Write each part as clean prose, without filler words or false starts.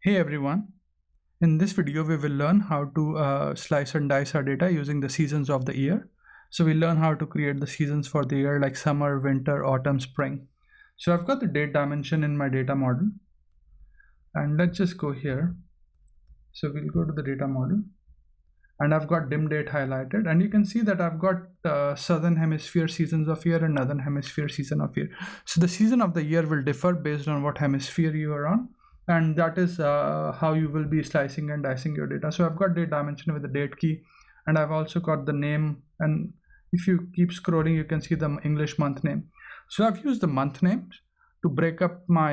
Hey everyone, in this video we will learn how to slice and dice our data using the seasons of the year. So we'll learn how to create the seasons for the year like summer, winter, autumn, spring. So I've got the date dimension in my data model, and let's just go here. So we'll go to the data model, and I've got DimDate highlighted, and you can see that I've got Southern Hemisphere Seasons of Year and Northern Hemisphere Season of Year. So the season of the year will differ based on what hemisphere you are on, and that is how you will be slicing and dicing your data. So I've got date dimension with the date key, and I've also got the name, and if you keep scrolling you can see the English month name. So I've used the month names to break up my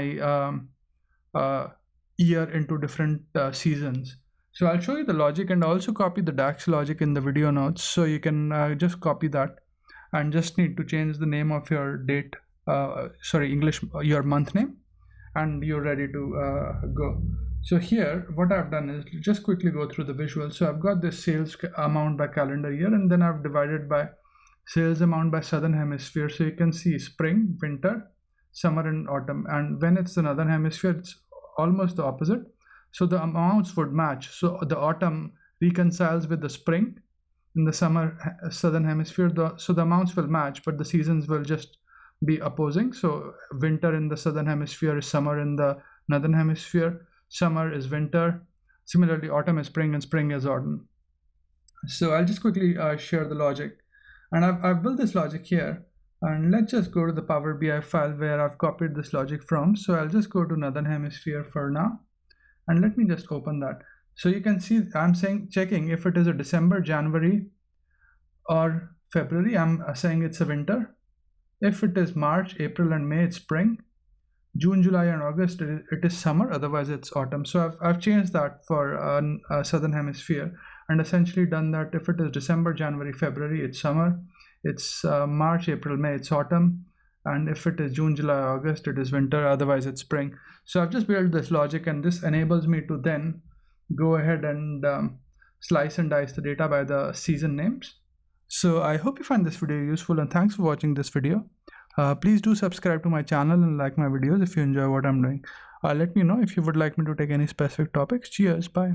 year into different seasons. So I'll show you the logic and also copy the DAX logic in the video notes, so you can just copy that and just need to change the name of your date, your month name, and you're ready to go. So here what I've done is just quickly go through the visual. So I've got this sales amount by calendar year, and then I've divided by sales amount by southern hemisphere. So you can see spring, winter, summer and autumn, and when it's the northern hemisphere it's almost the opposite. So the amounts would match. So the autumn reconciles with the spring in the summer southern hemisphere, so the amounts will match, but the seasons will just be opposing. So winter in the southern hemisphere is summer in the northern hemisphere, summer is winter, similarly autumn is spring and spring is autumn. So I'll just quickly share the logic, and I've built this logic here, and let's just go to the Power BI file where I've copied this logic from. So I'll just go to northern hemisphere for now, and let me just open that. So you can see I'm checking if it is a December, January or February, I'm saying it's a winter. If it is March, April and May, it's spring. June, July and August, it is summer, otherwise it's autumn. So I've changed that for southern hemisphere, and essentially done that. If it is December, January, February, it's summer. It's March, April, May, it's autumn. And if it is June, July, August, it is winter, otherwise it's spring. So I've just built this logic, and this enables me to then go ahead and slice and dice the data by the season names. So I hope you find this video useful, and thanks for watching this video. Please do subscribe to my channel and like my videos if you enjoy what I'm doing. Let me know if you would like me to take any specific topics. Cheers, bye.